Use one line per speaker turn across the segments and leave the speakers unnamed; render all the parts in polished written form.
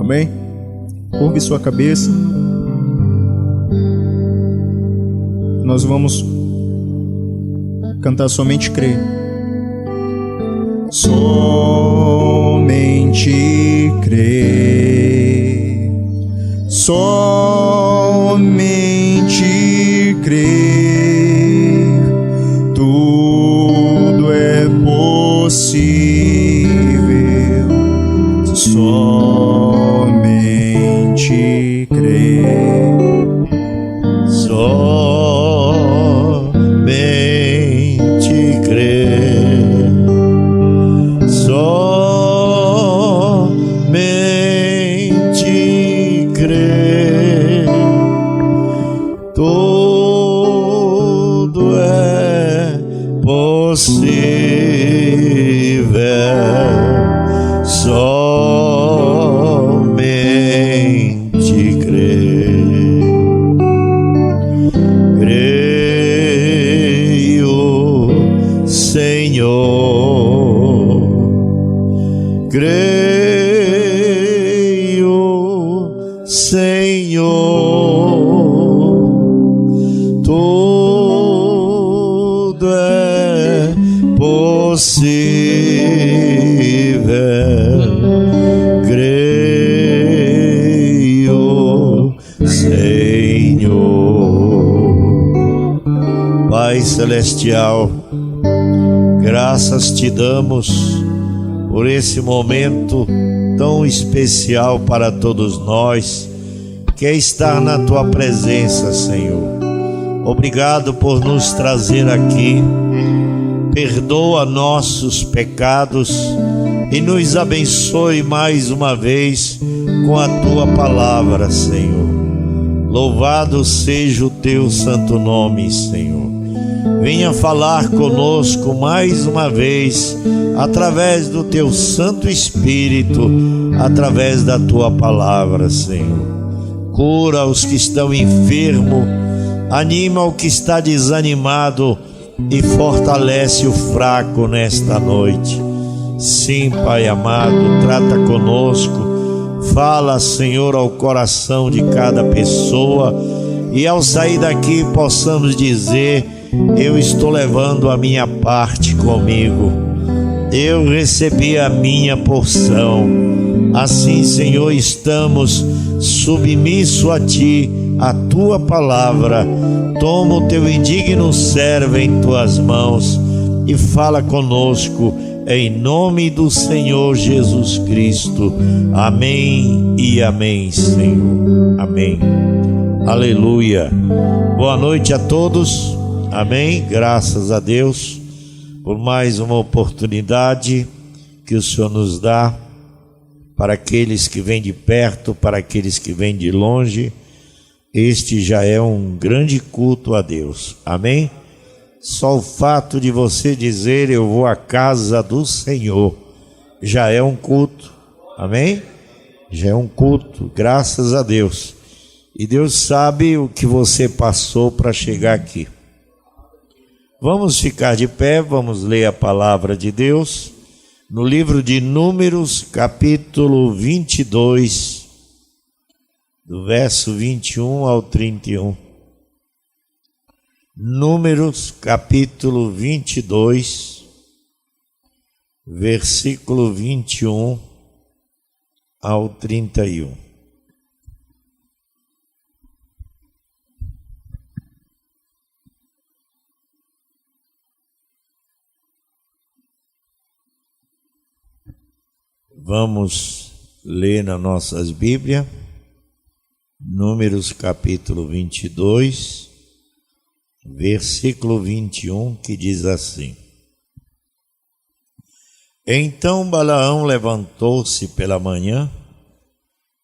Amém? Curve sua cabeça. Nós vamos cantar Somente Crer. Somente crer, somente crer, tudo é possível, somente crer,
somente crer, somente crer, tudo é possível, somente crer. Creio, Senhor, creio, Senhor, tudo é possível. Creio, Senhor. Pai Celestial, graças te damos por esse momento tão especial para todos nós, que é estar na tua presença, Senhor. Obrigado por nos trazer aqui. Perdoa nossos pecados e nos abençoe mais uma vez com a tua palavra, Senhor. Louvado seja o teu santo nome, Senhor. Venha falar conosco mais uma vez, através do teu Santo Espírito, através da tua palavra, Senhor. Cura os que estão enfermos, anima o que está desanimado e fortalece o fraco nesta noite. Sim, Pai amado, trata conosco. Fala, Senhor, ao coração de cada pessoa, e ao sair daqui possamos dizer: eu estou levando a minha parte comigo, eu recebi a minha porção. Assim, Senhor, estamos submissos a Ti, a Tua palavra. Toma o Teu indigno servo em Tuas mãos e fala conosco, em nome do Senhor Jesus Cristo. Amém e amém, Senhor. Amém. Aleluia. Boa noite a todos. Amém. Graças a Deus por mais uma oportunidade que o Senhor nos dá, para aqueles que vêm de perto, para aqueles que vêm de longe. Este já é um grande culto a Deus. Amém? Só o fato de você dizer: eu vou à casa do Senhor, já é um culto. Amém? Já é um culto, graças a Deus. E Deus sabe o que você passou para chegar aqui. Vamos ficar de pé, vamos ler a palavra de Deus no livro de Números, capítulo 22, do verso 21 ao 31. Números, capítulo 22, versículo 21 ao 31. Vamos ler nas nossas Bíblias, Números capítulo 22, versículo 21, que diz assim: Então Balaão levantou-se pela manhã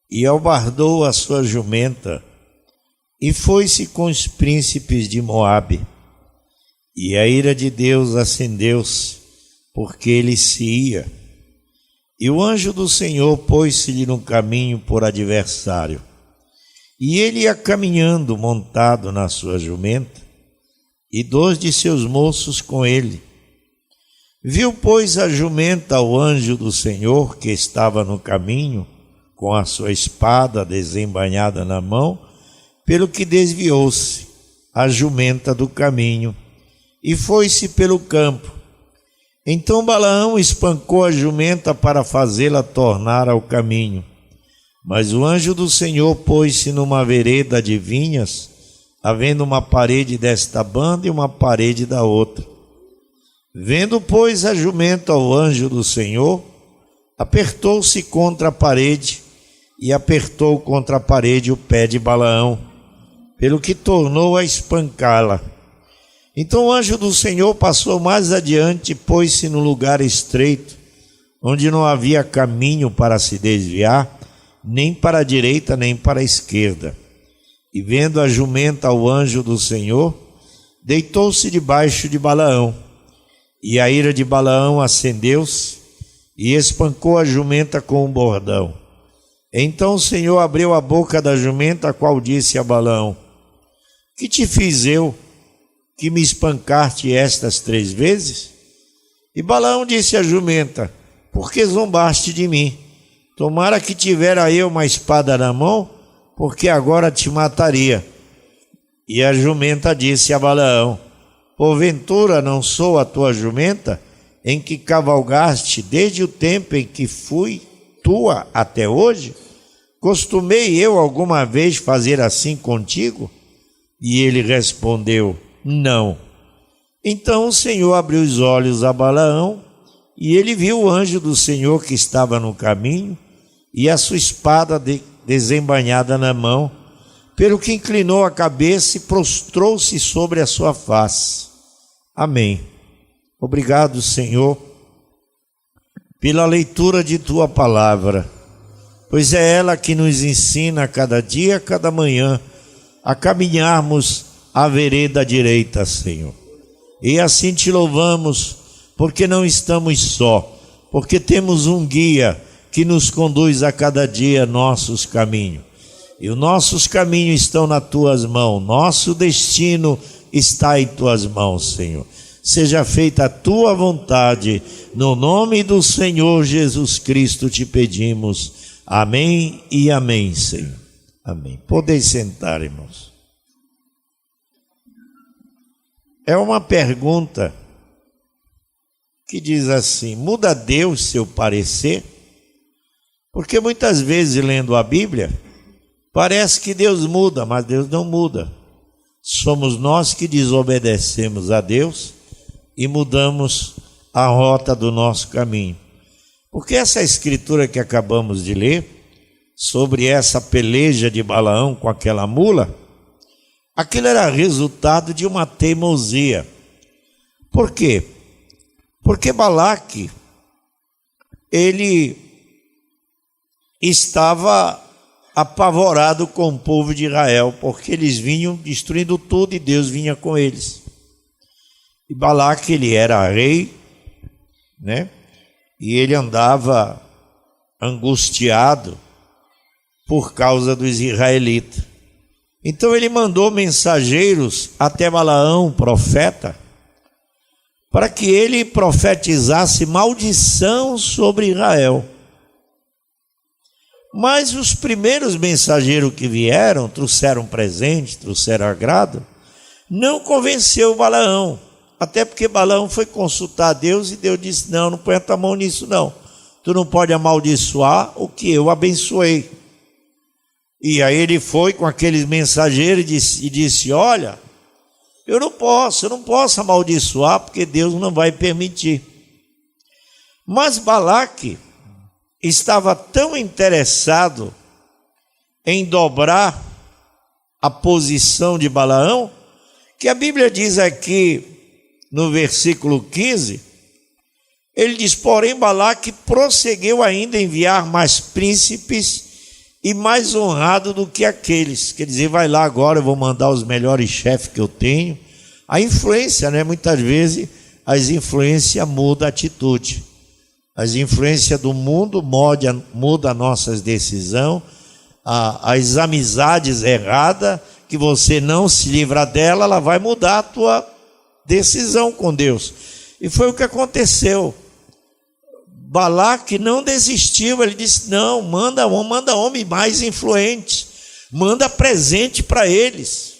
e albardou a sua jumenta e foi-se com os príncipes de Moabe. E a ira de Deus acendeu-se, porque ele se ia. E o anjo do Senhor pôs-se-lhe no caminho por adversário. E ele ia caminhando montado na sua jumenta, e 2 de seus moços com ele. Viu, pois, a jumenta ao anjo do Senhor que estava no caminho, com a sua espada desembainhada na mão, pelo que desviou-se a jumenta do caminho e foi-se pelo campo. Então Balaão espancou a jumenta para fazê-la tornar ao caminho. Mas o anjo do Senhor pôs-se numa vereda de vinhas, havendo uma parede desta banda e uma parede da outra. Vendo, pois, a jumenta ao anjo do Senhor, apertou-se contra a parede e apertou contra a parede o pé de Balaão, pelo que tornou a espancá-la. Então o anjo do Senhor passou mais adiante e pôs-se no lugar estreito, onde não havia caminho para se desviar, nem para a direita nem para a esquerda. E vendo a jumenta ao anjo do Senhor, deitou-se debaixo de Balaão. E a ira de Balaão acendeu-se e espancou a jumenta com um bordão. Então o Senhor abriu a boca da jumenta, a qual disse a Balaão: que te fiz eu, que me espancaste estas 3 vezes? E Balaão disse à jumenta: por que zombaste de mim? Tomara que tivera eu uma espada na mão, porque agora te mataria. E a jumenta disse a Balaão: porventura não sou a tua jumenta, em que cavalgaste desde o tempo em que fui tua até hoje? Costumei eu alguma vez fazer assim contigo? E ele respondeu: não. Então o Senhor abriu os olhos a Balaão, e ele viu o anjo do Senhor que estava no caminho, e a sua espada desembainhada na mão, pelo que inclinou a cabeça e prostrou-se sobre a sua face. Amém. Obrigado, Senhor, pela leitura de tua palavra, pois é ela que nos ensina a cada dia, a cada manhã, a caminharmos a vereda direita, Senhor. E assim te louvamos, porque não estamos só, porque temos um guia que nos conduz a cada dia nossos caminhos. E os nossos caminhos estão nas tuas mãos, nosso destino está em tuas mãos, Senhor. Seja feita a tua vontade, no nome do Senhor Jesus Cristo te pedimos. Amém e amém, Senhor. Amém. Podeis sentar, irmãos. É uma pergunta que diz assim: muda Deus seu parecer? Porque muitas vezes, lendo a Bíblia, parece que Deus muda, mas Deus não muda. Somos nós que desobedecemos a Deus e mudamos a rota do nosso caminho. Porque essa escritura que acabamos de ler, sobre essa peleja de Balaão com aquela mula, aquilo era resultado de uma teimosia. Por quê? Porque Balaque, ele estava apavorado com o povo de Israel, porque eles vinham destruindo tudo e Deus vinha com eles. E Balaque, ele era rei, né? E ele andava angustiado por causa dos israelitas. Então ele mandou mensageiros até Balaão, profeta, para que ele profetizasse maldição sobre Israel. Mas os primeiros mensageiros que vieram, trouxeram presente, trouxeram agrado, não convenceu Balaão. Até porque Balaão foi consultar a Deus e Deus disse: não põe a tua mão nisso não. Tu não pode amaldiçoar o que eu abençoei. E aí ele foi com aqueles mensageiros e disse: olha, eu não posso amaldiçoar, porque Deus não vai permitir. Mas Balaque estava tão interessado em dobrar a posição de Balaão, que a Bíblia diz aqui no versículo 15, ele diz: porém Balaque prosseguiu ainda a enviar mais príncipes e mais honrado do que aqueles. Quer dizer, vai lá agora, eu vou mandar os melhores chefes que eu tenho. A influência, né? Muitas vezes as influências mudam a atitude. As influências do mundo mudam nossas decisões. As amizades erradas, que você não se livra dela, ela vai mudar a tua decisão com Deus. E foi o que aconteceu. Balaque não desistiu, ele disse: não, manda homem mais influente, manda presente para eles.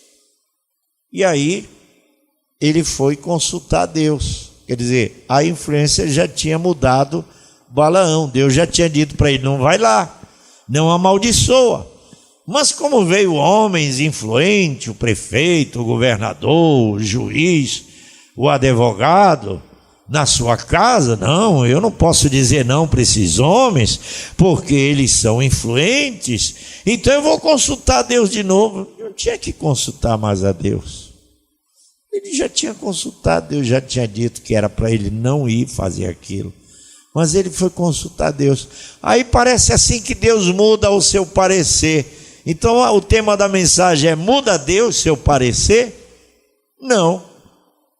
E aí ele foi consultar Deus. Quer dizer, a influência já tinha mudado Balaão. Deus já tinha dito para ele: não vai lá, não amaldiçoa. Mas como veio homens influentes, o prefeito, o governador, o juiz, o advogado, na sua casa, não, eu não posso dizer não para esses homens, porque eles são influentes, então eu vou consultar Deus de novo. Eu tinha que consultar mais a Deus. Ele já tinha consultado, Deus já tinha dito que era para ele não ir fazer aquilo, mas ele foi consultar Deus. Aí parece assim que Deus muda o seu parecer. Então o tema da mensagem é: muda Deus seu parecer? Não.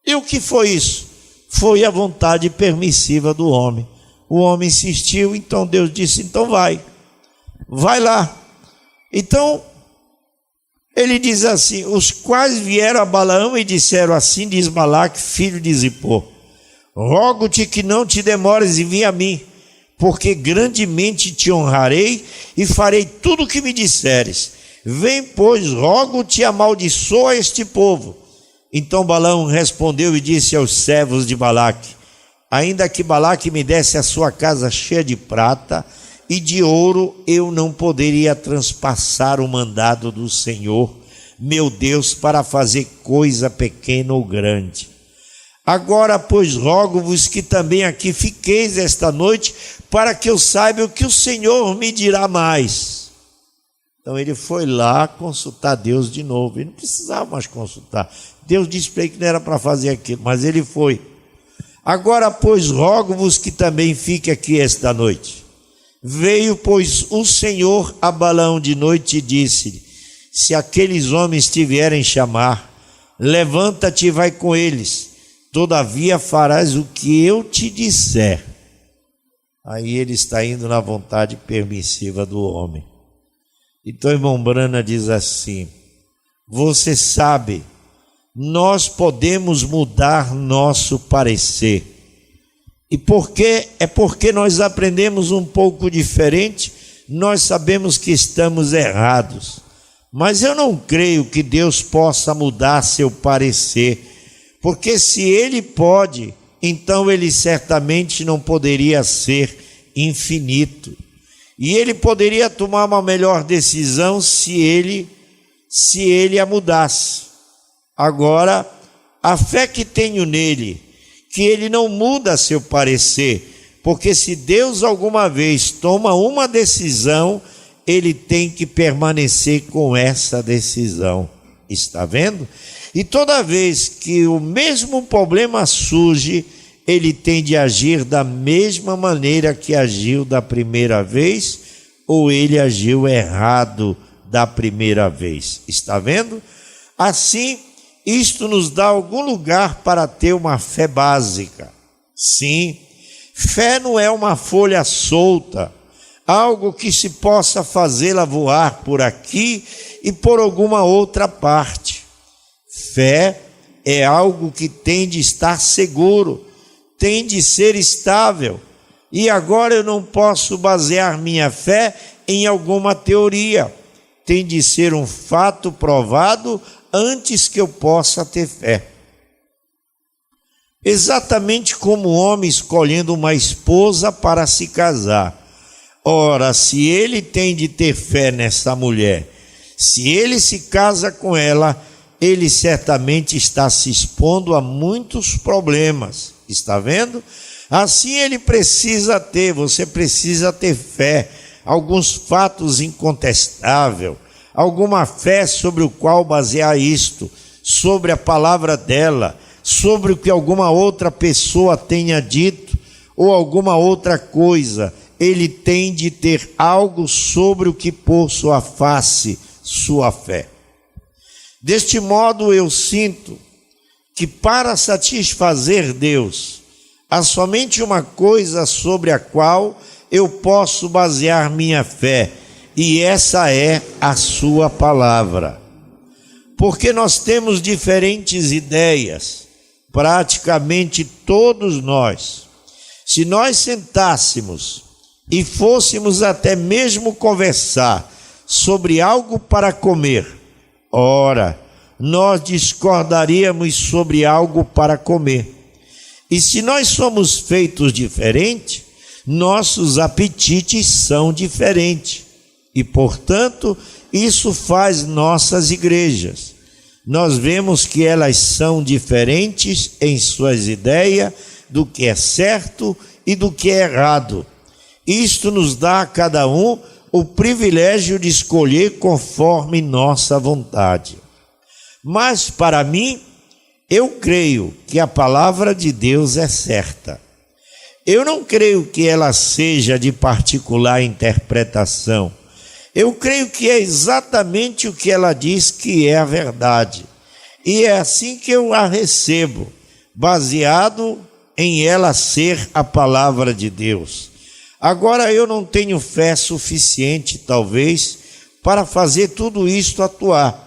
E o que foi isso? Foi a vontade permissiva do homem. O homem insistiu, então Deus disse: então vai lá. Então ele diz assim: os quais vieram a Balaão e disseram assim, diz Balaque, filho de Zippor: rogo-te que não te demores em vir a mim, porque grandemente te honrarei e farei tudo o que me disseres. Vem, pois, rogo-te, amaldiçoa este povo. Então Balaão respondeu e disse aos servos de Balaque: ainda que Balaque me desse a sua casa cheia de prata e de ouro, eu não poderia transpassar o mandado do Senhor, meu Deus, para fazer coisa pequena ou grande. Agora, pois, rogo-vos que também aqui fiqueis esta noite, para que eu saiba o que o Senhor me dirá mais. Então ele foi lá consultar Deus de novo. Ele não precisava mais consultar. Deus disse para ele que não era para fazer aquilo, mas ele foi. Agora, pois, rogo-vos que também fique aqui esta noite. Veio, pois, o Senhor a Balaão de noite e disse-lhe: se aqueles homens te vierem chamar, levanta-te e vai com eles, todavia farás o que eu te disser. Aí ele está indo na vontade permissiva do homem. Então, irmão Brana diz assim: você sabe, nós podemos mudar nosso parecer. E porque nós aprendemos um pouco diferente, nós sabemos que estamos errados. Mas eu não creio que Deus possa mudar seu parecer, porque se Ele pode, então Ele certamente não poderia ser infinito. E Ele poderia tomar uma melhor decisão se ele a mudasse. Agora, a fé que tenho nele, que ele não muda seu parecer, porque se Deus alguma vez toma uma decisão, ele tem que permanecer com essa decisão. Está vendo? E toda vez que o mesmo problema surge, ele tem de agir da mesma maneira que agiu da primeira vez, ou ele agiu errado da primeira vez. Está vendo? Assim, isto nos dá algum lugar para ter uma fé básica. Sim, fé não é uma folha solta, algo que se possa fazê-la voar por aqui e por alguma outra parte. Fé é algo que tem de estar seguro, tem de ser estável. E agora eu não posso basear minha fé em alguma teoria. Tem de ser um fato provado antes que eu possa ter fé. Exatamente como o homem escolhendo uma esposa para se casar. Ora, se ele tem de ter fé nessa mulher, se ele se casa com ela, ele certamente está se expondo a muitos problemas. Está vendo? Assim você precisa ter fé, alguns fatos incontestáveis, alguma fé sobre o qual basear isto, sobre a palavra dela, sobre o que alguma outra pessoa tenha dito, ou alguma outra coisa. Ele tem de ter algo sobre o que pôr sua face, sua fé. Deste modo eu sinto que para satisfazer Deus, há somente uma coisa sobre a qual eu posso basear minha fé, e essa é a sua palavra. Porque nós temos diferentes ideias, praticamente todos nós. Se nós sentássemos e fôssemos até mesmo conversar sobre algo para comer, ora, nós discordaríamos sobre algo para comer. E se nós somos feitos diferentes, nossos apetites são diferentes. E, portanto, isso faz nossas igrejas. Nós vemos que elas são diferentes em suas ideias do que é certo e do que é errado. Isto nos dá a cada um o privilégio de escolher conforme nossa vontade. Mas, para mim, eu creio que a palavra de Deus é certa. Eu não creio que ela seja de particular interpretação. Eu creio que é exatamente o que ela diz que é a verdade. E é assim que eu a recebo, baseado em ela ser a palavra de Deus. Agora, eu não tenho fé suficiente, talvez, para fazer tudo isto atuar.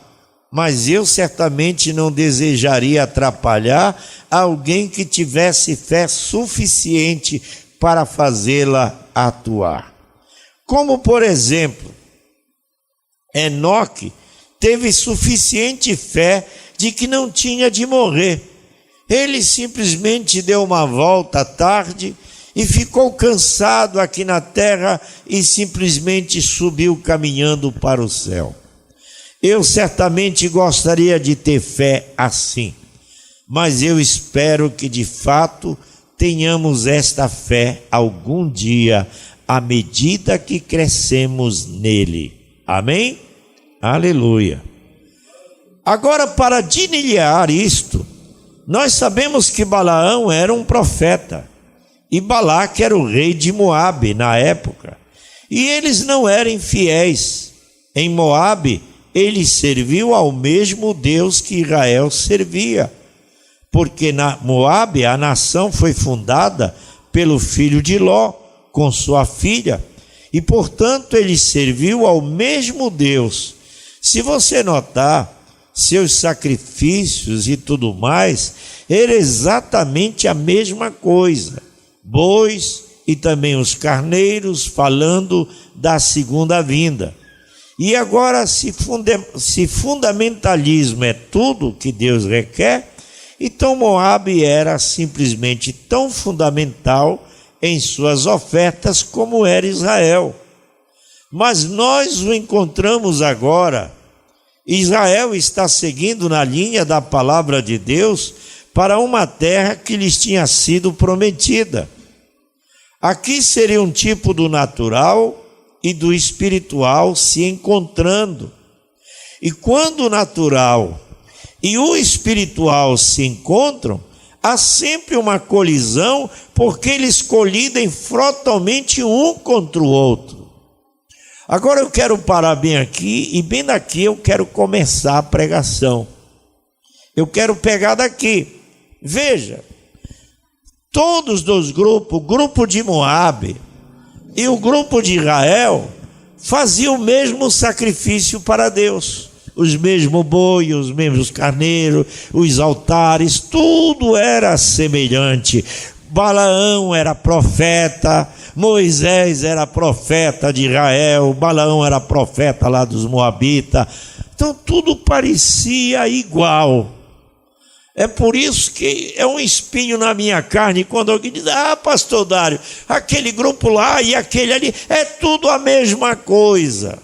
Mas eu certamente não desejaria atrapalhar alguém que tivesse fé suficiente para fazê-la atuar. Como, por exemplo, Enoque teve suficiente fé de que não tinha de morrer. Ele simplesmente deu uma volta à tarde e ficou cansado aqui na terra e simplesmente subiu caminhando para o céu. Eu certamente gostaria de ter fé assim, mas eu espero que de fato tenhamos esta fé algum dia, à medida que crescemos nele. Amém? Aleluia. Agora, para delinear isto, nós sabemos que Balaão era um profeta e Balaque era o rei de Moabe na época, e eles não eram fiéis. Em Moabe, ele serviu ao mesmo Deus que Israel servia, porque na Moabe a nação foi fundada pelo filho de Ló com sua filha, e portanto ele serviu ao mesmo Deus. Se você notar, seus sacrifícios e tudo mais, era exatamente a mesma coisa, bois e também os carneiros, falando da segunda vinda. E agora, se fundamentalismo é tudo que Deus requer, então Moabe era simplesmente tão fundamental em suas ofertas como era Israel. Mas nós o encontramos agora. Israel está seguindo na linha da palavra de Deus para uma terra que lhes tinha sido prometida. Aqui seria um tipo do natural e do espiritual se encontrando. E quando o natural e o espiritual se encontram, há sempre uma colisão, porque eles colidem frontalmente um contra o outro. Agora eu quero parar bem aqui, e bem daqui eu quero começar a pregação. Eu quero pegar daqui. Veja, todos dos grupos, o grupo de Moabe e o grupo de Israel, faziam o mesmo sacrifício para Deus. Os mesmos bois, os mesmos carneiros, os altares, tudo era semelhante. Balaão era profeta, Moisés era profeta de Israel, Balaão era profeta lá dos Moabitas. Então tudo parecia igual. É por isso que é um espinho na minha carne quando alguém diz: ah, pastor Dário, aquele grupo lá e aquele ali, é tudo a mesma coisa.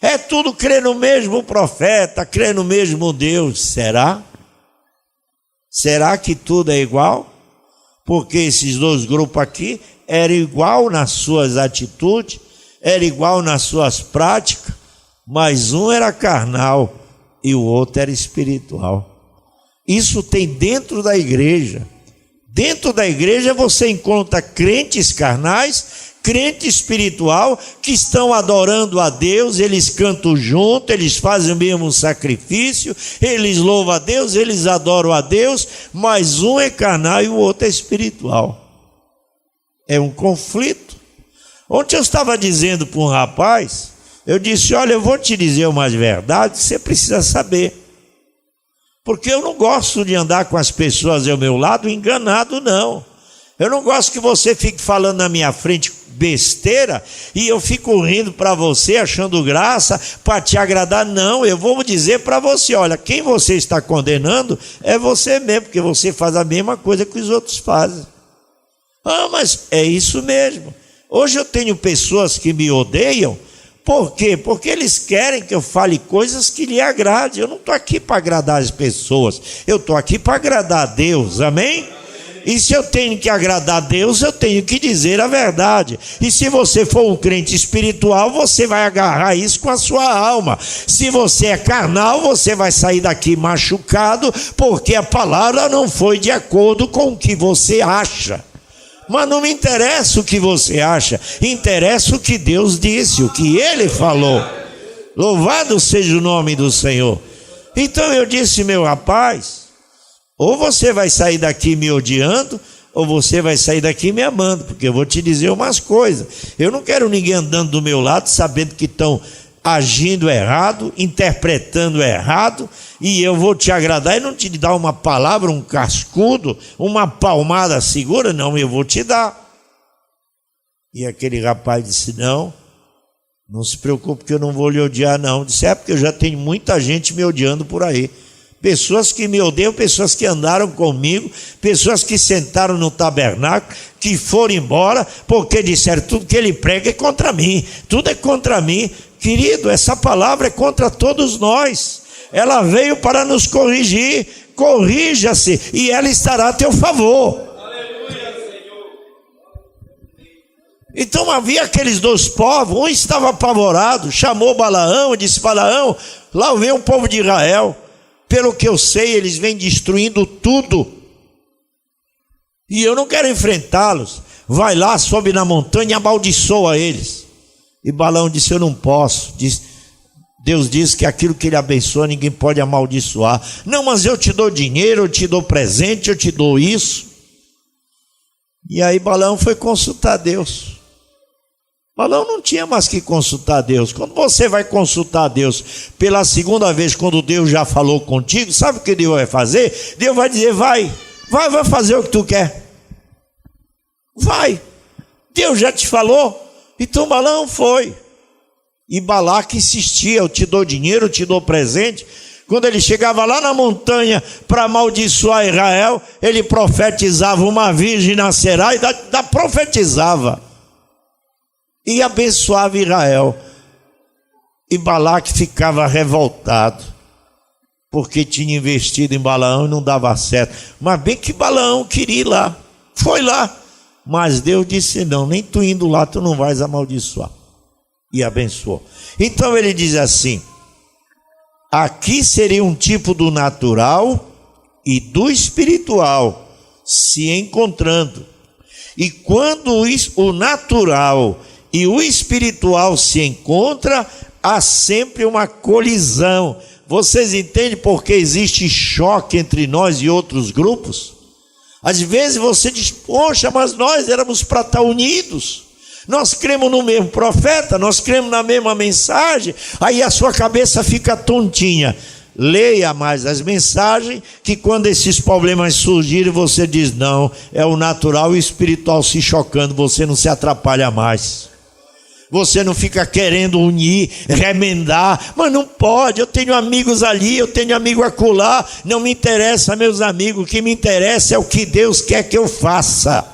É tudo crer no mesmo profeta, crer no mesmo Deus. Será? Será que tudo é igual? Porque esses dois grupos aqui eram igual nas suas atitudes, eram igual nas suas práticas, mas um era carnal e o outro era espiritual. Isso tem dentro da igreja. Dentro da igreja você encontra crentes carnais, crente espiritual, que estão adorando a Deus, eles cantam junto, eles fazem o mesmo sacrifício, eles louvam a Deus, eles adoram a Deus, mas um é carnal e o outro é espiritual. É um conflito. Ontem eu estava dizendo para um rapaz, eu disse: olha, eu vou te dizer umas verdades, você precisa saber. Porque eu não gosto de andar com as pessoas ao meu lado enganado, não. Eu não gosto que você fique falando na minha frente besteira e eu fico rindo para você, achando graça, para te agradar. Não, eu vou dizer para você, olha, quem você está condenando é você mesmo, porque você faz a mesma coisa que os outros fazem. Ah, mas é isso mesmo. Hoje eu tenho pessoas que me odeiam. Por quê? Porque eles querem que eu fale coisas que lhe agradem. Eu não estou aqui para agradar as pessoas, eu estou aqui para agradar a Deus, amém? E se eu tenho que agradar a Deus, eu tenho que dizer a verdade. E se você for um crente espiritual, você vai agarrar isso com a sua alma. Se você é carnal, você vai sair daqui machucado, porque a palavra não foi de acordo com o que você acha. Mas não me interessa o que você acha, interessa o que Deus disse, o que Ele falou. Louvado seja o nome do Senhor. Então eu disse, meu rapaz, ou você vai sair daqui me odiando, ou você vai sair daqui me amando, porque eu vou te dizer umas coisas. Eu não quero ninguém andando do meu lado, sabendo que estão agindo errado, interpretando errado, e eu vou te agradar e não te dar uma palavra, um cascudo, uma palmada segura, não, eu vou te dar. E aquele rapaz disse, não se preocupe que eu não vou lhe odiar não. Disse, porque eu já tenho muita gente me odiando por aí. Pessoas que me odeiam, pessoas que andaram comigo, pessoas que sentaram no tabernáculo, que foram embora, porque disseram, tudo que ele prega é contra mim, tudo é contra mim. Querido, essa palavra é contra todos nós. Ela veio para nos corrigir. Corrija-se e ela estará a teu favor. Aleluia, Senhor. Então havia aqueles dois povos, um estava apavorado, chamou Balaão e disse, Balaão, lá vem o povo de Israel. Pelo que eu sei, eles vêm destruindo tudo. E eu não quero enfrentá-los. Vai lá, sobe na montanha e amaldiçoa eles. E Balaão disse, eu não posso. Deus diz que aquilo que ele abençoa, ninguém pode amaldiçoar. Não, mas eu te dou dinheiro, eu te dou presente, eu te dou isso. E aí Balaão foi consultar Deus. Balaão não tinha mais que consultar Deus. Quando você vai consultar Deus pela segunda vez, quando Deus já falou contigo, sabe o que Deus vai fazer? Deus vai dizer, vai fazer o que tu quer. Vai. Deus já te falou. Então Balaão foi. E Balaque insistia, eu te dou dinheiro, eu te dou presente. Quando ele chegava lá na montanha para amaldiçoar Israel, ele profetizava, uma virgem nascerá, e profetizava. E abençoava Israel. E Balaque ficava revoltado, porque tinha investido em Balaão e não dava certo. Mas bem que Balaão queria ir lá, foi lá. Mas Deus disse, não, nem tu indo lá, tu não vais amaldiçoar. E abençoou. Então ele diz assim, aqui seria um tipo do natural e do espiritual se encontrando. E quando o natural e o espiritual se encontram, há sempre uma colisão. Vocês entendem por que existe choque entre nós e outros grupos? Às vezes você diz, poxa, mas nós éramos para estar unidos. Nós cremos no mesmo profeta, nós cremos na mesma mensagem. Aí a sua cabeça fica tontinha. Leia mais as mensagens, que quando esses problemas surgirem, você diz, não, é o natural e o espiritual se chocando, você não se atrapalha mais. Você não fica querendo unir, remendar, mas não pode. Eu tenho amigos ali, eu tenho amigo acolá. Não me interessa, meus amigos. O que me interessa é o que Deus quer que eu faça.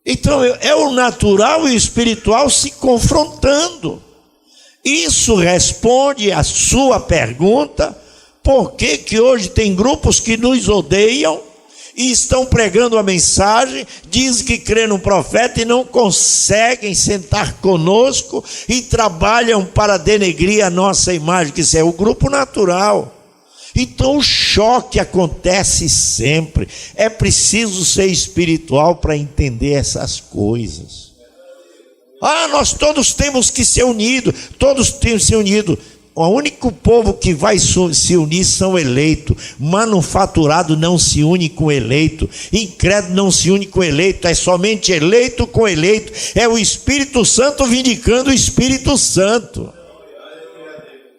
Então é o natural e o espiritual se confrontando. Isso responde à sua pergunta: por que que hoje tem grupos que nos odeiam e estão pregando a mensagem, dizem que crê no profeta e não conseguem sentar conosco e trabalham para denegrir a nossa imagem, que isso é o grupo natural. Então o choque acontece sempre. É preciso ser espiritual para entender essas coisas. Nós todos temos que ser unidos, todos temos que ser unidos. O único povo que vai se unir são eleitos. Manufaturado não se une com eleito. Incrédulo não se une com eleito. É somente eleito com eleito. É o Espírito Santo vindicando o Espírito Santo.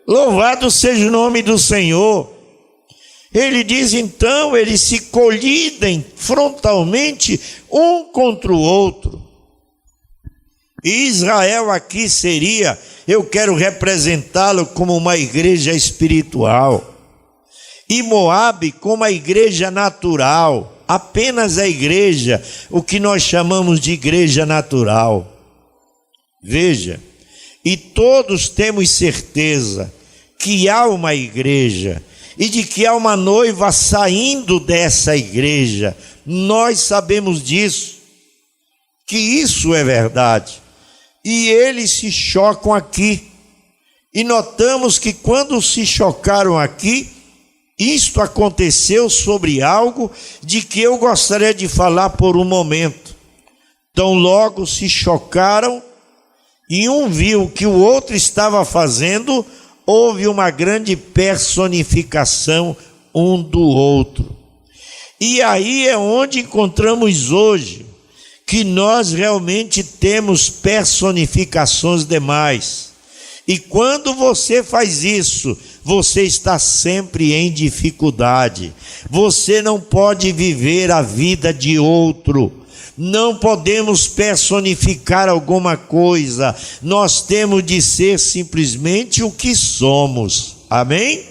Louvado seja o nome do Senhor. Ele diz então, eles se colidem frontalmente um contra o outro. E Israel aqui seria, eu quero representá-lo como uma igreja espiritual. E Moabe como a igreja natural, apenas a igreja, o que nós chamamos de igreja natural. Veja, e todos temos certeza que há uma igreja e de que há uma noiva saindo dessa igreja. Nós sabemos disso, que isso é verdade. E eles se chocam aqui. E notamos que quando se chocaram aqui, isto aconteceu sobre algo de que eu gostaria de falar por um momento. Tão logo se chocaram e um viu o que o outro estava fazendo, houve uma grande personificação um do outro. E aí é onde encontramos hoje que nós realmente temos personificações demais. E quando você faz isso, você está sempre em dificuldade. Você não pode viver a vida de outro. Não podemos personificar alguma coisa. Nós temos de ser simplesmente o que somos. Amém?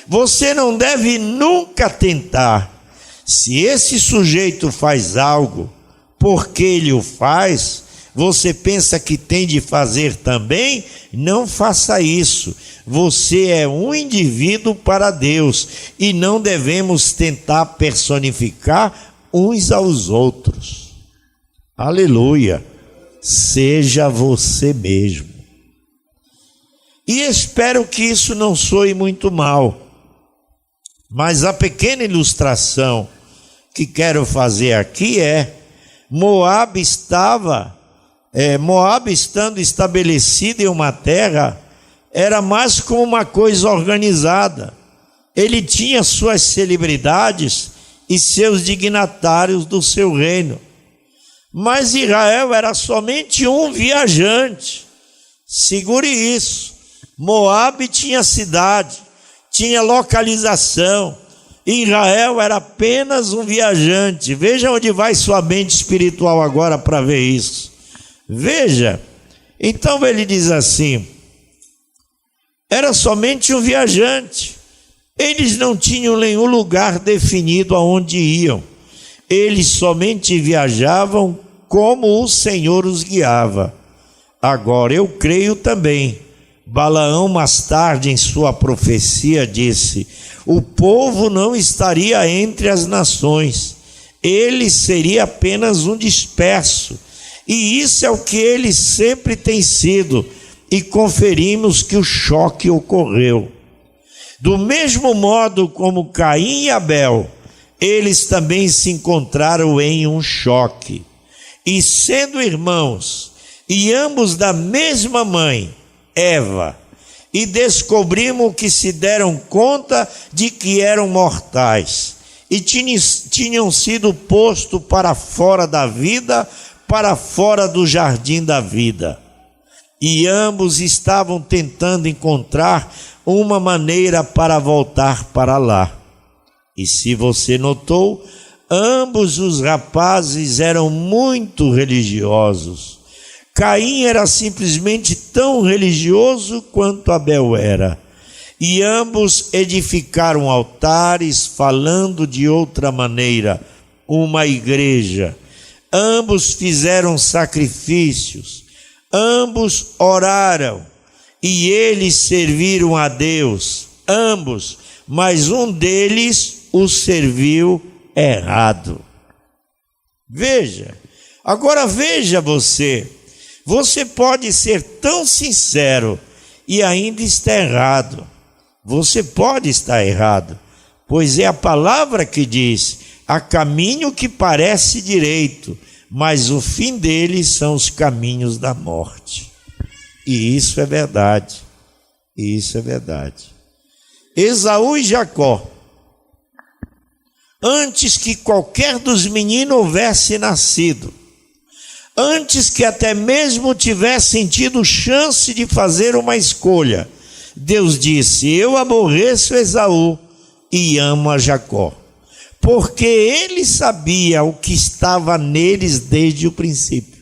Você não deve nunca tentar. Se esse sujeito faz algo, porque ele o faz, você pensa que tem de fazer também? Não faça isso. Você é um indivíduo para Deus e não devemos tentar personificar uns aos outros. Aleluia. Seja você mesmo. E espero que isso não soe muito mal. Mas a pequena ilustração que quero fazer aqui é: Moabe estando estabelecido em uma terra, era mais como uma coisa organizada. Ele tinha suas celebridades e seus dignatários do seu reino. Mas Israel era somente um viajante. Segure isso. Moabe tinha cidade, tinha localização. Israel era apenas um viajante. Veja onde vai sua mente espiritual agora para ver isso. Veja, então ele diz assim: era somente um viajante. Eles não tinham nenhum lugar definido aonde iam. Eles somente viajavam como o Senhor os guiava. Agora eu creio também. Balaão mais tarde em sua profecia disse: o povo não estaria entre as nações. Ele seria apenas um disperso. E isso é o que ele sempre tem sido. E conferimos que o choque ocorreu. Do mesmo modo como Caim e Abel, eles também se encontraram em um choque. E sendo irmãos, e ambos da mesma mãe, Eva, e descobrimos que se deram conta de que eram mortais, e tinham sido postos para fora da vida, para fora do jardim da vida. E ambos estavam tentando encontrar uma maneira para voltar para lá. E se você notou, ambos os rapazes eram muito religiosos. Caim era simplesmente tão religioso quanto Abel era. E ambos edificaram altares, falando de outra maneira, uma igreja. Ambos fizeram sacrifícios. Ambos oraram e eles serviram a Deus, ambos, mas um deles o serviu errado. Veja, agora veja você pode ser tão sincero e ainda está errado. Você pode estar errado, pois é a palavra que diz: há caminho que parece direito, mas o fim deles são os caminhos da morte. E isso é verdade. Isso é verdade. Esaú e Jacó, antes que qualquer dos meninos houvesse nascido, antes que até mesmo tivessem tido chance de fazer uma escolha, Deus disse: eu aborreço Esaú e ama Jacó, porque ele sabia o que estava neles desde o princípio.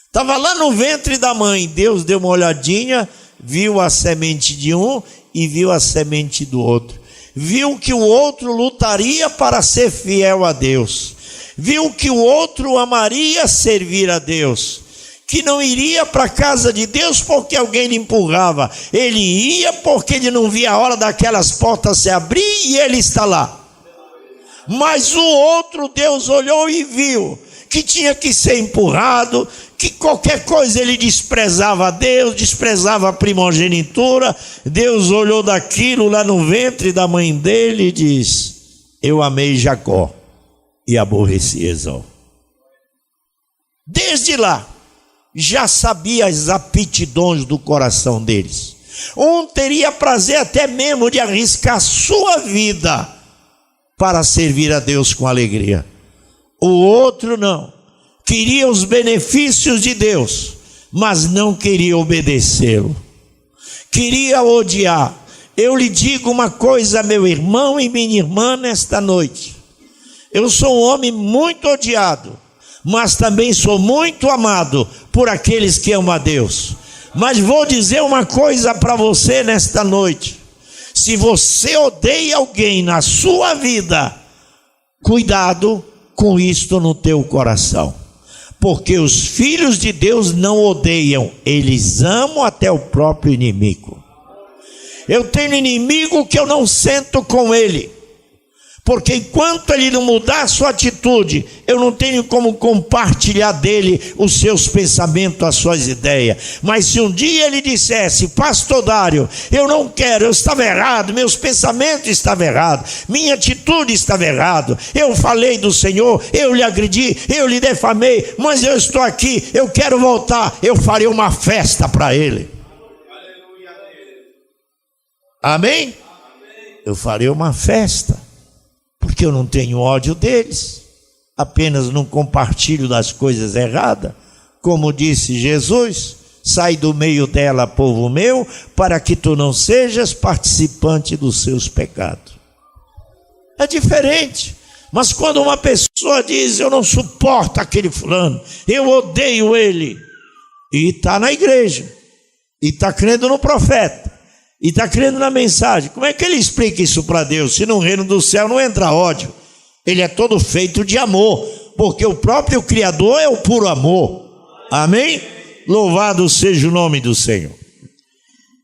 Estava lá no ventre da mãe, Deus deu uma olhadinha, viu a semente de um e viu a semente do outro. Viu que o outro lutaria para ser fiel a Deus. Viu que o outro amaria servir a Deus. Que não iria para a casa de Deus porque alguém lhe empurrava. Ele ia porque ele não via a hora daquelas portas se abrir e ele está lá. Mas o outro, Deus olhou e viu que tinha que ser empurrado, que qualquer coisa ele desprezava a Deus, desprezava a primogenitura. Deus olhou daquilo lá no ventre da mãe dele e diz: eu amei Jacó e aborreci Esau. Desde lá, já sabia as aptidões do coração deles. Um teria prazer até mesmo de arriscar sua vida para servir a Deus com alegria. O outro não. Queria os benefícios de Deus, mas não queria obedecê-lo. Queria odiar. Eu lhe digo uma coisa, meu irmão e minha irmã, nesta noite. Eu sou um homem muito odiado, mas também sou muito amado por aqueles que amam a Deus. Mas vou dizer uma coisa para você nesta noite: se você odeia alguém na sua vida, cuidado com isto no teu coração, porque os filhos de Deus não odeiam, eles amam até o próprio inimigo. Eu tenho inimigo que eu não sento com ele, porque enquanto ele não mudar a sua atitude, eu não tenho como compartilhar dele os seus pensamentos, as suas ideias. Mas se um dia ele dissesse: pastor Dário, eu não quero, eu estava errado, meus pensamentos estavam errados, minha atitude estava errada, eu falei do Senhor, eu lhe agredi, eu lhe defamei, mas eu estou aqui, eu quero voltar, eu farei uma festa para ele. Amém? Eu farei uma festa, porque eu não tenho ódio deles, apenas não compartilho das coisas erradas. Como disse Jesus: sai do meio dela, povo meu, para que tu não sejas participante dos seus pecados. É diferente. Mas quando uma pessoa diz: eu não suporto aquele fulano, eu odeio ele, e está na igreja, e está crendo no profeta, e está crendo na mensagem, como é que ele explica isso para Deus? Se no reino do céu não entra ódio, ele é todo feito de amor, porque o próprio Criador é o puro amor. Amém? Louvado seja o nome do Senhor.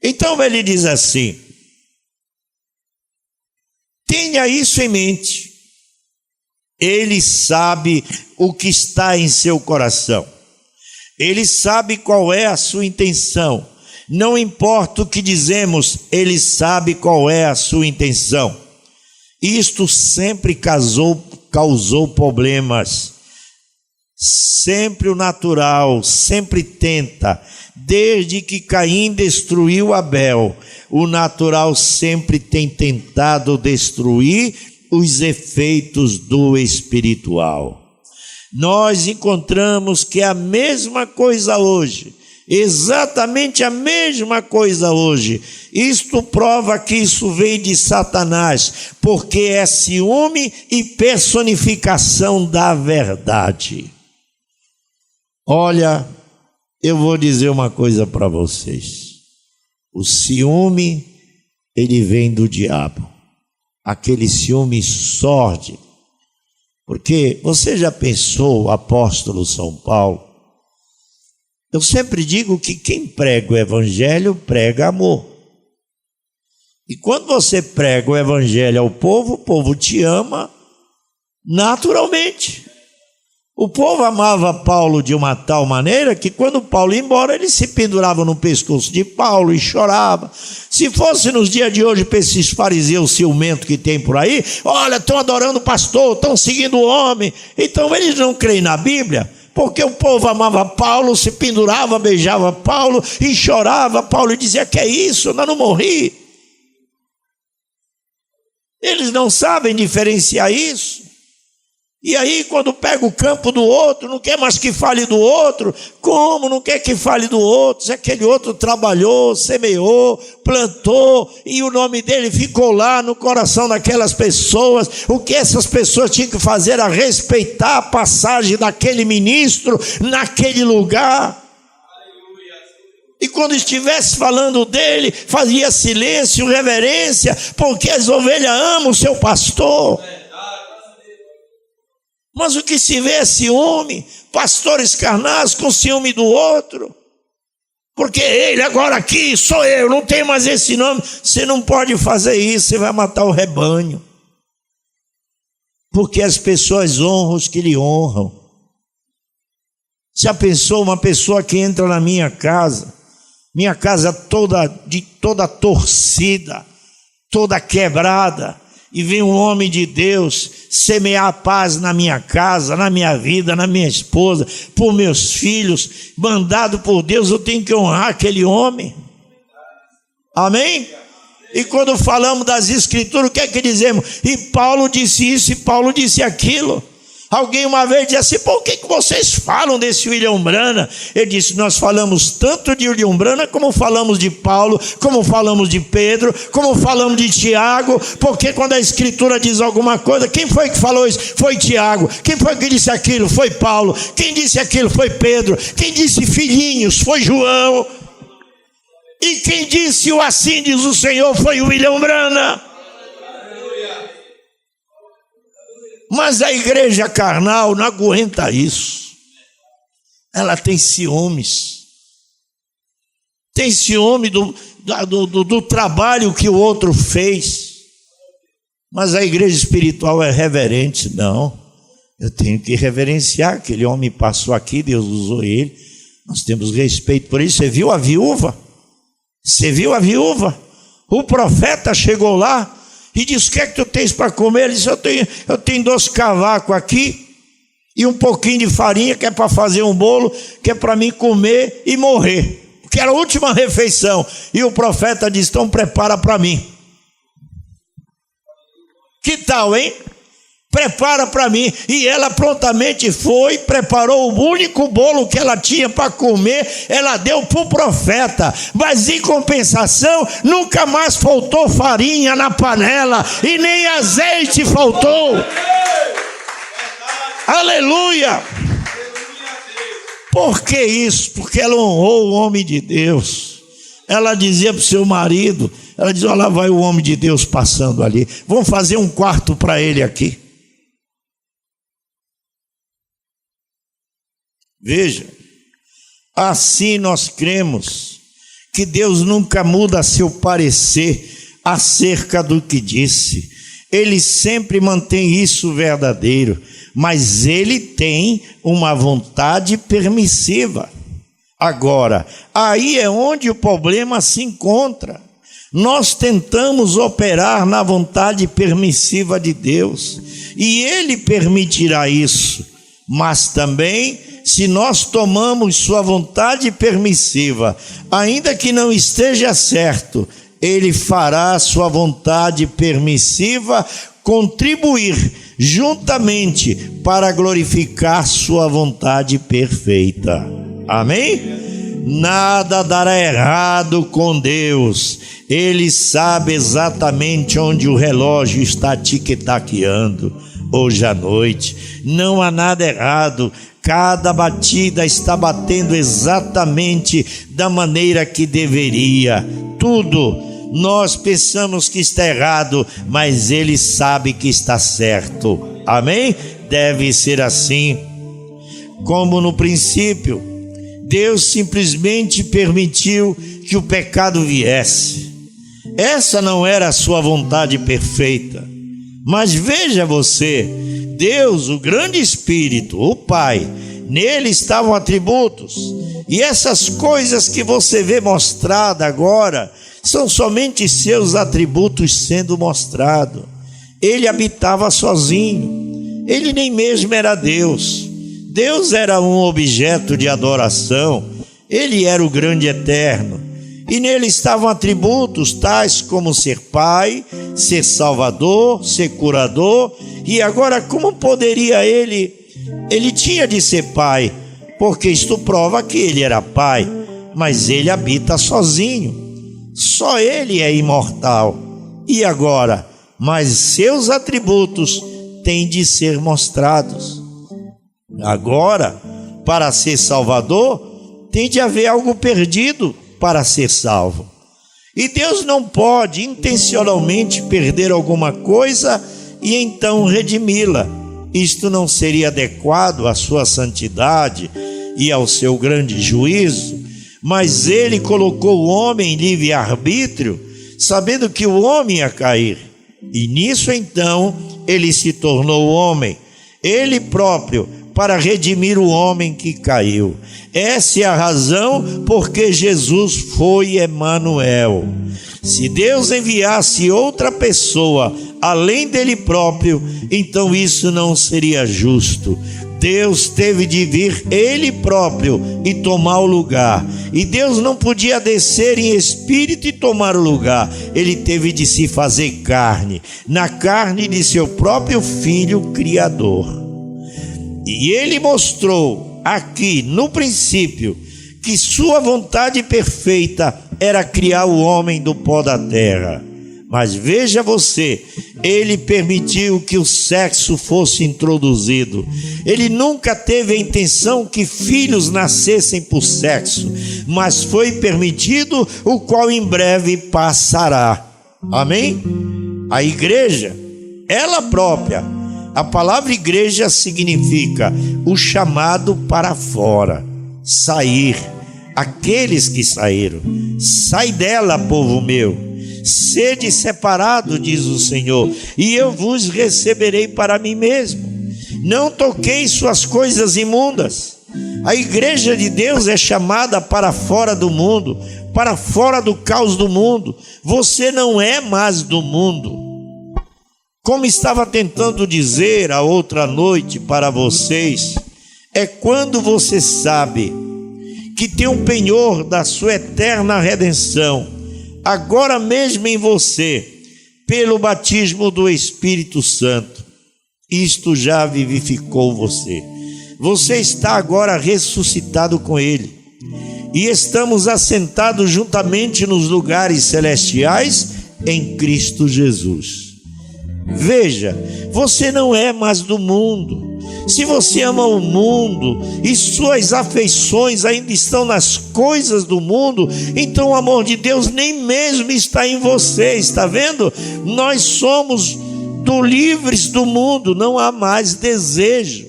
Então ele diz assim: tenha isso em mente, ele sabe o que está em seu coração, ele sabe qual é a sua intenção. Não importa o que dizemos, ele sabe qual é a sua intenção. Isto sempre causou problemas. Sempre o natural, sempre tenta. Desde que Caim destruiu Abel, o natural sempre tem tentado destruir os efeitos do espiritual. Nós encontramos que é a mesma coisa hoje. Exatamente a mesma coisa hoje. Isto prova que isso veio de Satanás, porque é ciúme e personificação da verdade. Olha, eu vou dizer uma coisa para vocês: o ciúme, ele vem do diabo, aquele ciúme sórdido. Porque você já pensou, o apóstolo São Paulo? Eu sempre digo que quem prega o evangelho prega amor. E quando você prega o evangelho ao povo, o povo te ama naturalmente. O povo amava Paulo de uma tal maneira que quando Paulo ia embora, eles se penduravam no pescoço de Paulo e choravam. Se fosse nos dias de hoje para esses fariseus ciumentos que tem por aí: olha, estão adorando o pastor, estão seguindo o homem. Então eles não creem na Bíblia, porque o povo amava Paulo, se pendurava, beijava Paulo e chorava. Paulo dizia: que é isso? Eu não morri. Eles não sabem diferenciar isso. E aí, quando pega o campo do outro, não quer mais que fale do outro. Como não quer que fale do outro? Se aquele outro trabalhou, semeou, plantou, e o nome dele ficou lá no coração daquelas pessoas. O que essas pessoas tinham que fazer era respeitar a passagem daquele ministro naquele lugar. E quando estivesse falando dele, fazia silêncio, reverência, porque as ovelhas amam o seu pastor. Mas o que se vê é ciúme, pastores carnais com ciúme do outro. Porque ele agora aqui, sou eu, não tem mais esse nome. Você não pode fazer isso, você vai matar o rebanho. Porque as pessoas honram os que lhe honram. Já pensou uma pessoa que entra na minha casa toda torcida, toda quebrada, e vem um homem de Deus semear a paz na minha casa, na minha vida, na minha esposa, por meus filhos, mandado por Deus, eu tenho que honrar aquele homem. Amém? E quando falamos das escrituras, o que é que dizemos? E Paulo disse isso, e Paulo disse aquilo. Alguém uma vez disse assim: por que vocês falam desse William Branham? Ele disse: nós falamos tanto de William Branham, como falamos de Paulo, como falamos de Pedro, como falamos de Tiago. Porque quando a escritura diz alguma coisa, quem foi que falou isso? Foi Tiago. Quem foi que disse aquilo? Foi Paulo. Quem disse aquilo? Foi Pedro. Quem disse filhinhos? Foi João. E quem disse o assim diz o Senhor? Foi William Branham. Mas a igreja carnal não aguenta isso. Ela tem ciúmes. Tem ciúme do trabalho que o outro fez. Mas a igreja espiritual é reverente. Não, eu tenho que reverenciar. Aquele homem passou aqui, Deus usou ele. Nós temos respeito por isso. Você viu a viúva? Você viu a viúva? O profeta chegou lá e disse: o que é que tu tens para comer? Ele disse: eu tenho 2 cavacos aqui e um pouquinho de farinha, que é para fazer um bolo, que é para mim comer e morrer, porque era a última refeição. E o profeta disse: então prepara para mim. Que tal, hein? Prepara para mim. E ela prontamente foi, preparou o único bolo que ela tinha para comer, ela deu para o profeta. Mas em compensação, nunca mais faltou farinha na panela, e nem azeite faltou. Aleluia! Por que isso? Porque ela honrou o homem de Deus. Ela dizia para o seu marido, ela dizia: olha lá vai o homem de Deus passando ali, vamos fazer um quarto para ele aqui. Veja, assim nós cremos que Deus nunca muda seu parecer acerca do que disse. Ele sempre mantém isso verdadeiro, mas ele tem uma vontade permissiva. Agora, aí é onde o problema se encontra. Nós tentamos operar na vontade permissiva de Deus, e ele permitirá isso, mas também, se nós tomamos sua vontade permissiva, ainda que não esteja certo, ele fará sua vontade permissiva contribuir juntamente para glorificar sua vontade perfeita. Amém? Nada dará errado com Deus. Ele sabe exatamente onde o relógio está tic-taqueando hoje à noite. Não há nada errado. Cada batida está batendo exatamente da maneira que deveria. Tudo nós pensamos que está errado, mas ele sabe que está certo. Amém? Deve ser assim. Como no princípio, Deus simplesmente permitiu que o pecado viesse. Essa não era a sua vontade perfeita. Mas veja você, Deus, o grande Espírito, o Pai, nele estavam atributos. E essas coisas que você vê mostrada agora, são somente seus atributos sendo mostrados. Ele habitava sozinho. Ele nem mesmo era Deus. Deus era um objeto de adoração. Ele era o grande eterno. E nele estavam atributos tais como ser pai, ser salvador, ser curador. E agora, como poderia ele tinha de ser pai, porque isto prova que ele era pai, mas ele habita sozinho, só ele é imortal. E agora, mas seus atributos têm de ser mostrados. Agora, para ser salvador, tem de haver algo perdido para ser salvo. E Deus não pode intencionalmente perder alguma coisa e então redimi-la. Isto não seria adequado à sua santidade e ao seu grande juízo. Mas ele colocou o homem em livre-arbítrio, sabendo que o homem ia cair. E nisso então ele se tornou homem, ele próprio, para redimir o homem que caiu. Essa é a razão porque Jesus foi Emanuel. Se Deus enviasse outra pessoa além dele próprio, então isso não seria justo. Deus teve de vir ele próprio e tomar o lugar. E Deus não podia descer em espírito e tomar o lugar. Ele teve de se fazer carne, na carne de seu próprio Filho Criador. E ele mostrou aqui no princípio que sua vontade perfeita era criar o homem do pó da terra. Mas veja você, ele permitiu que o sexo fosse introduzido. Ele nunca teve a intenção que filhos nascessem por sexo, mas foi permitido, o qual em breve passará. Amém? A igreja, ela própria, a palavra igreja significa o chamado para fora, sair, aqueles que saíram. Sai dela, povo meu. Sede separado, diz o Senhor, e eu vos receberei para mim mesmo. Não toqueis suas coisas imundas. A igreja de Deus é chamada para fora do mundo, para fora do caos do mundo. Você não é mais do mundo. Como estava tentando dizer a outra noite para vocês, é quando você sabe que tem um penhor da sua eterna redenção agora mesmo em você, pelo batismo do Espírito Santo. Isto já vivificou você. Você está agora ressuscitado com ele. E estamos assentados juntamente nos lugares celestiais em Cristo Jesus. Veja, você não é mais do mundo. Se você ama o mundo e suas afeições ainda estão nas coisas do mundo, então o amor de Deus nem mesmo está em você. Está vendo? Nós somos livres do mundo, não há mais desejo.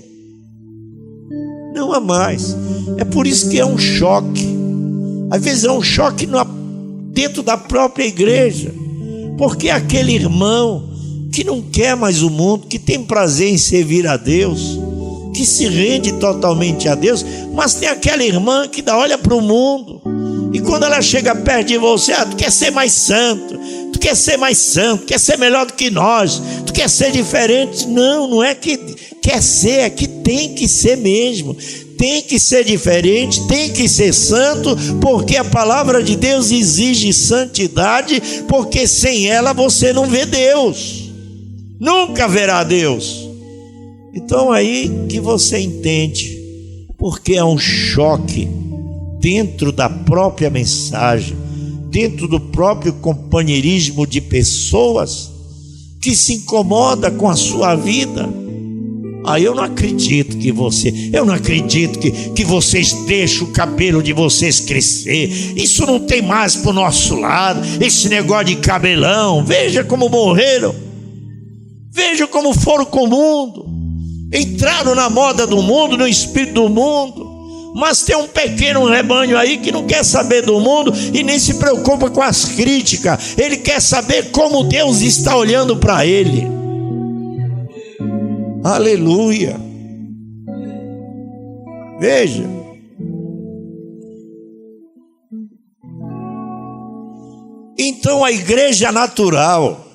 Não há mais. É por isso que é um choque. Às vezes é um choque dentro da própria igreja, porque aquele irmão que não quer mais o mundo, que tem prazer em servir a Deus, que se rende totalmente a Deus, mas tem aquela irmã que olha para o mundo, e quando ela chega perto de você, tu quer ser mais santo, tu quer ser mais santo, quer ser melhor do que nós, tu quer ser diferente. Não é que quer ser, é que tem que ser mesmo. Tem que ser diferente, tem que ser santo, porque a palavra de Deus exige santidade, porque sem ela você não vê Deus, nunca verá Deus. Então aí que você entende, porque é um choque dentro da própria mensagem, dentro do próprio companheirismo de pessoas que se incomoda com a sua vida. Eu não acredito eu não acredito que vocês deixam o cabelo de vocês crescer. Isso não tem mais pro nosso lado, esse negócio de cabelão. Veja como morreram, veja como foram com o mundo, entraram na moda do mundo, no espírito do mundo. Mas tem um pequeno rebanho aí que não quer saber do mundo e nem se preocupa com as críticas. Ele quer saber como Deus está olhando para ele. Aleluia. Veja, então a igreja natural,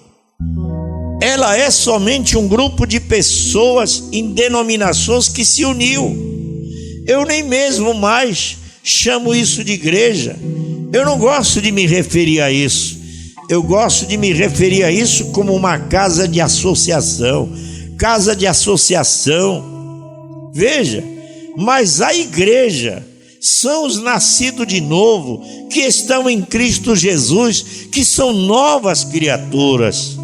ela é somente um grupo de pessoas em denominações que se uniu. Eu nem mesmo mais chamo isso de igreja, Eu não gosto de me referir a isso. Eu gosto de me referir a isso como uma casa de associação. Casa de associação. Veja, mas a igreja são os nascidos de novo, que estão em Cristo Jesus, que são novas criaturas.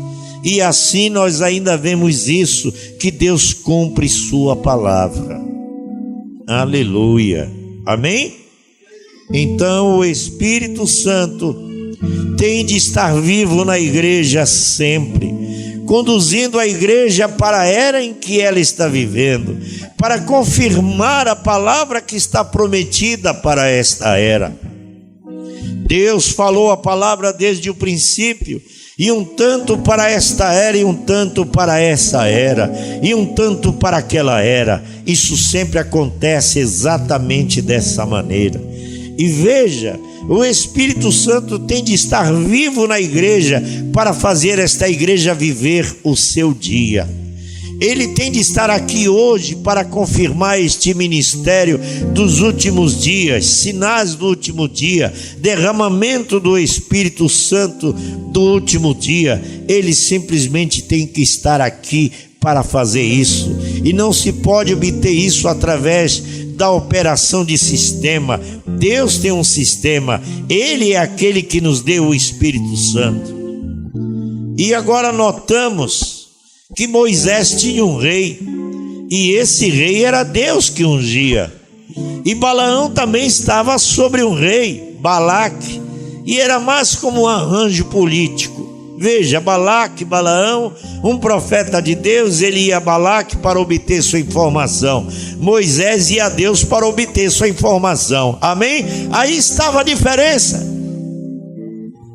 E assim nós ainda vemos isso, que Deus cumpre sua palavra. Aleluia. Amém? Então o Espírito Santo tem de estar vivo na igreja sempre, conduzindo a igreja para a era em que ela está vivendo, para confirmar a palavra que está prometida para esta era. Deus falou a palavra desde o princípio, e um tanto para esta era, e um tanto para essa era, e um tanto para aquela era. Isso sempre acontece exatamente dessa maneira. E veja, o Espírito Santo tem de estar vivo na igreja para fazer esta igreja viver o seu dia. Ele tem de estar aqui hoje para confirmar este ministério dos últimos dias, sinais do último dia, derramamento do Espírito Santo do último dia. Ele simplesmente tem que estar aqui para fazer isso. E não se pode obter isso através da operação de sistema. Deus tem um sistema. Ele é aquele que nos deu o Espírito Santo. E agora notamos que Moisés tinha um rei, e esse rei era Deus que ungia. E Balaão também estava sobre um rei, Balaque, e era mais como um arranjo político. Veja, Balaque, Balaão, um profeta de Deus, ele ia a Balaque para obter sua informação. Moisés ia a Deus para obter sua informação. Amém? Aí estava a diferença.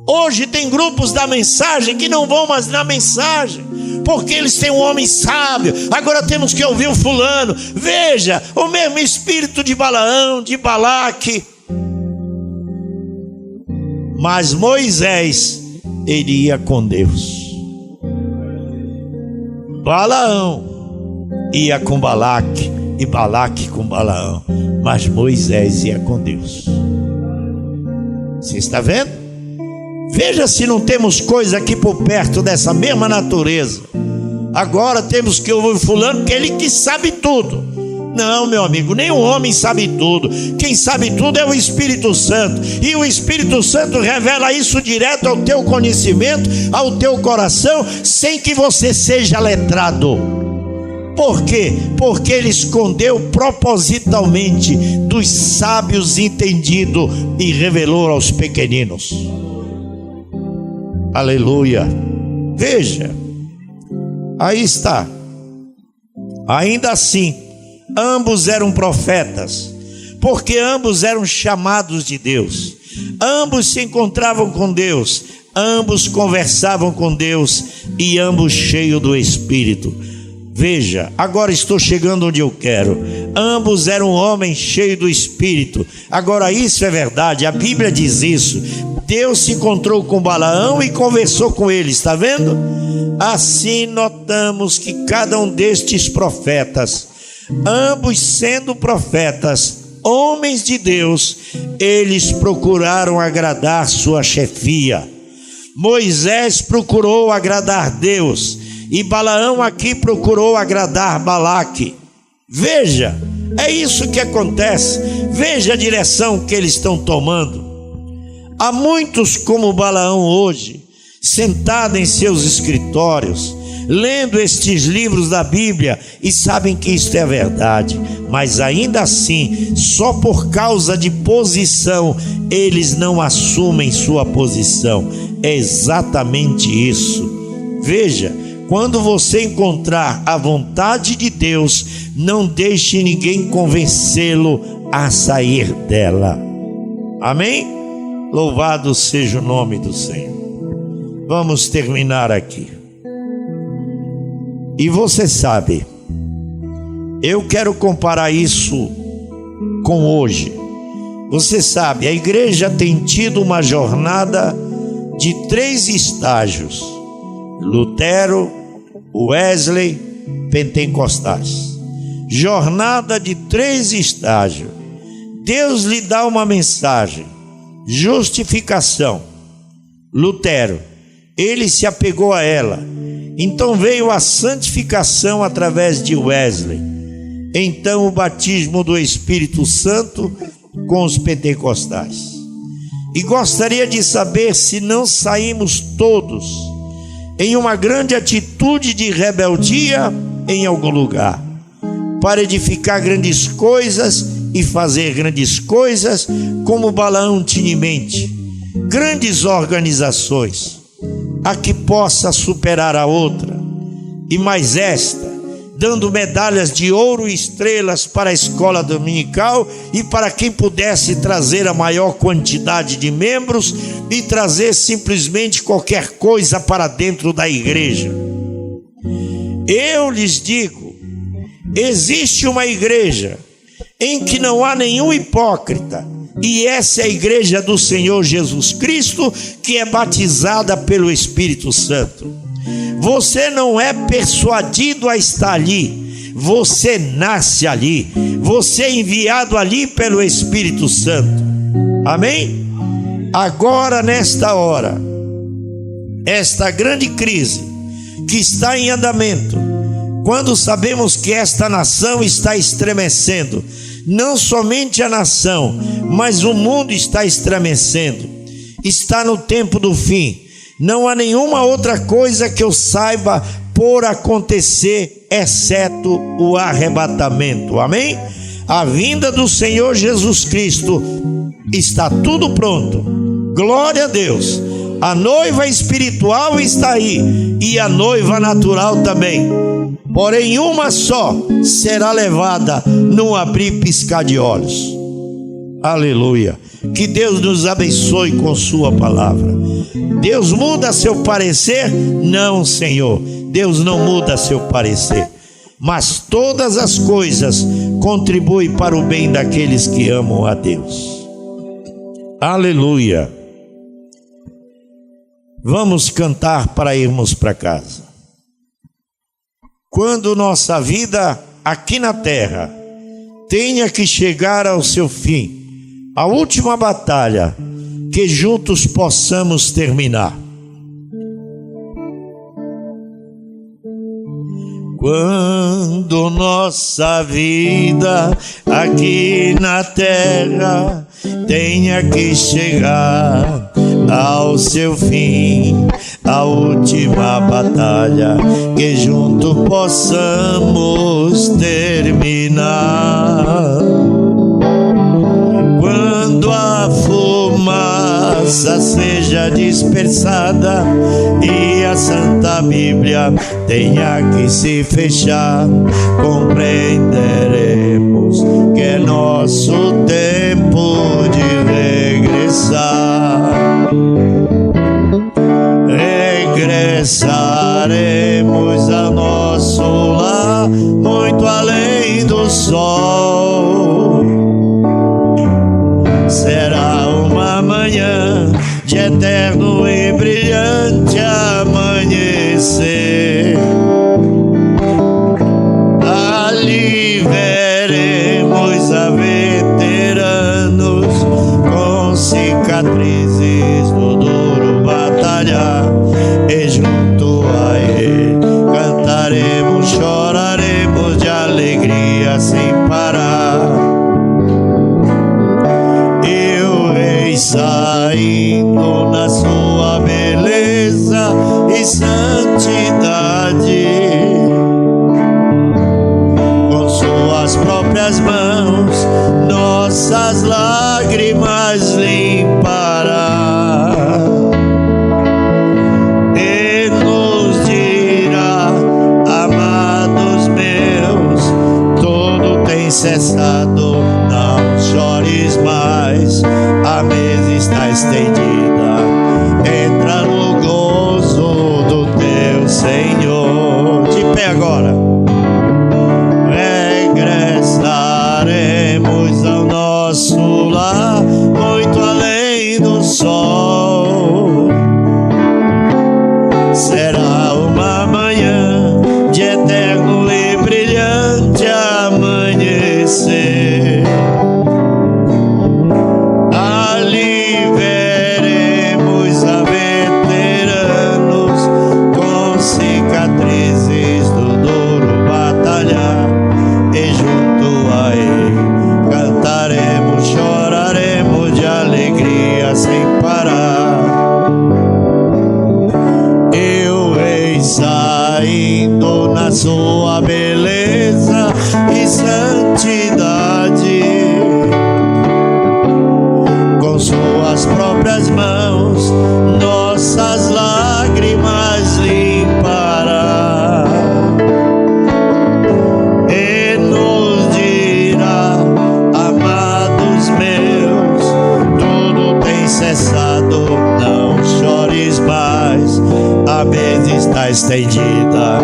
Hoje tem grupos da mensagem que não vão mais na mensagem, porque eles têm um homem sábio. Agora temos que ouvir o fulano. Veja, o mesmo espírito de Balaão, de Balaque. Mas Moisés, ele ia com Deus. Balaão ia com Balaque, e Balaque com Balaão. Mas Moisés ia com Deus. Você está vendo? Veja se não temos coisa aqui por perto dessa mesma natureza. Agora temos que ouvir fulano, porque ele que sabe tudo. Não, meu amigo, nenhum homem sabe tudo. Quem sabe tudo é o Espírito Santo. E o Espírito Santo revela isso direto ao teu conhecimento, ao teu coração, sem que você seja letrado. Por quê? Porque ele escondeu propositalmente dos sábios entendido e revelou aos pequeninos. Aleluia. Veja, aí está. Ainda assim, ambos eram profetas, porque ambos eram chamados de Deus. Ambos se encontravam com Deus, ambos conversavam com Deus, e ambos cheios do Espírito. Veja, agora estou chegando onde eu quero. Ambos eram homens cheios do Espírito. Agora isso é verdade, a Bíblia diz isso. Deus se encontrou com Balaão e conversou com ele, está vendo? Assim notamos que cada um destes profetas, ambos sendo profetas, homens de Deus, eles procuraram agradar sua chefia. Moisés procurou agradar Deus, e Balaão aqui procurou agradar Balaque. Veja, é isso que acontece. Veja a direção que eles estão tomando. Há muitos como Balaão hoje, sentados em seus escritórios, lendo estes livros da Bíblia, e sabem que isto é verdade, mas ainda assim, só por causa de posição, eles não assumem sua posição. É exatamente isso. Veja, quando você encontrar a vontade de Deus, não deixe ninguém convencê-lo a sair dela. Amém? Louvado seja o nome do Senhor. Vamos terminar aqui. E você sabe, eu quero comparar isso com hoje. Você sabe, a igreja tem tido uma jornada de 3 estágios: Lutero, Wesley, Pentecostais. Jornada de 3 estágios. Deus lhe dá uma mensagem. justificação. Lutero, ele se apegou a ela. Então veio a santificação através de Wesley. Então o batismo do Espírito Santo com os pentecostais. E gostaria de saber se não saímos todos em uma grande atitude de rebeldia em algum lugar, para edificar grandes coisas e fazer grandes coisas, como Balaão tinha em mente, grandes organizações, a que possa superar a outra, e mais esta, dando medalhas de ouro e estrelas para a escola dominical e para quem pudesse trazer a maior quantidade de membros e trazer simplesmente qualquer coisa para dentro da igreja. Eu lhes digo, existe uma igreja em que não há nenhum hipócrita, e essa é a igreja do Senhor Jesus Cristo, que é batizada pelo Espírito Santo. Você não é persuadido a estar ali, você nasce ali, você é enviado ali pelo Espírito Santo. Amém? Agora, nesta hora, esta grande crise que está em andamento, quando sabemos que esta nação está estremecendo, não somente a nação, mas o mundo está estremecendo, está no tempo do fim. Não há nenhuma outra coisa que eu saiba por acontecer, exceto o arrebatamento. Amém? A vinda do Senhor Jesus Cristo, está tudo pronto. Glória a Deus. A noiva espiritual está aí, e a noiva natural também. Porém, uma só será levada num abrir e piscar de olhos. Aleluia. Que Deus nos abençoe com sua palavra. Deus muda seu parecer? Não, Senhor. Deus não muda seu parecer. Mas todas as coisas contribuem para o bem daqueles que amam a Deus. Aleluia. Vamos cantar para irmos para casa. Quando nossa vida aqui na terra tenha que chegar ao seu fim, a última batalha, que juntos possamos terminar. Quando nossa vida aqui na terra tenha que chegar ao seu fim, a última batalha, que juntos possamos terminar. Quando a fumaça seja dispersada e a Santa Bíblia tenha que se fechar, compreenderemos que é nosso tempo de regressar. Regressaremos ao nosso lar, muito além do sol. Será uma manhã de eterno e brilhante amanhecer. Ali veremos a veteranos com cicatrizes no duro batalhar, e junto a ele cantaremos, choraremos de alegria sem parar. Saindo na sua beleza e santidade, com suas próprias mãos nossas lágrimas limpará, e nos dirá: amados meus, tudo tem cessado, não chores mais, a mesa está estendida, entra no gozo do na sua beleza e santidade. Com suas próprias mãos nossas lágrimas limpará e nos dirá: amados meus, tudo tem cessado, não chores mais, a mesa está estendida,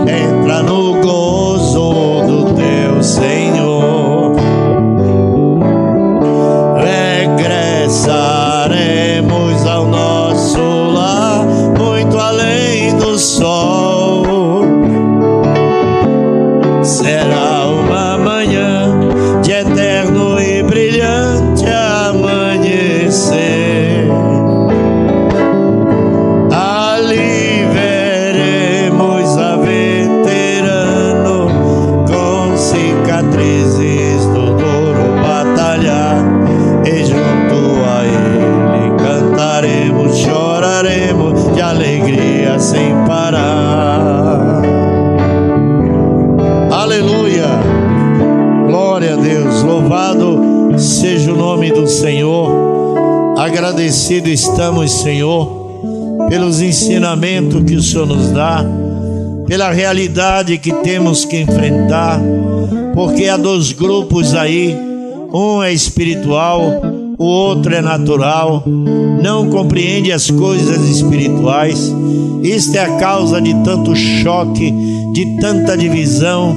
entra no gozo do teu Senhor. Regressaremos ao nosso lar, muito além do sol. Será uma manhã de eterno e brilhante amanhecer. Ali veremos a veterano com cicatrizes do duro batalhar, e junto a ele cantaremos, choraremos de alegria sem parar. Aleluia, glória a Deus, louvado seja o nome do Senhor. Agradecido estamos, Senhor, pelos ensinamentos que o Senhor nos dá, pela realidade que temos que enfrentar, porque há dois grupos aí, um é espiritual, o outro é natural, não compreende as coisas espirituais. Isto é a causa de tanto choque, de tanta divisão.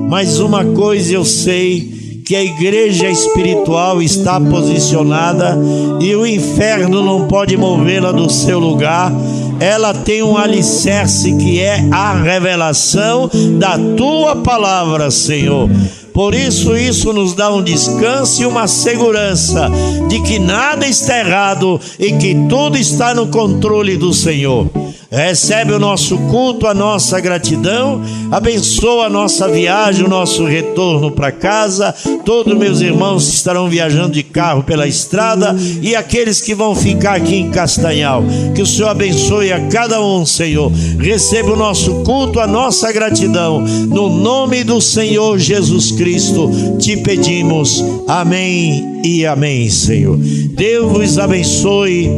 Mas uma coisa eu sei, que a igreja espiritual está posicionada e o inferno não pode movê-la do seu lugar. Ela tem um alicerce que é a revelação da tua palavra, Senhor. Por isso nos dá um descanso e uma segurança de que nada está errado e que tudo está no controle do Senhor. Recebe o nosso culto, a nossa gratidão, abençoa a nossa viagem, o nosso retorno para casa. Todos meus irmãos que estarão viajando de carro pela estrada e aqueles que vão ficar aqui em Castanhal, que o Senhor abençoe a cada um, Senhor. Receba o nosso culto, a nossa gratidão, no nome do Senhor Jesus Cristo te pedimos, amém e amém, Senhor. Deus vos abençoe,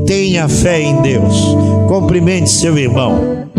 tenha fé em Deus. Cumprimente seu irmão.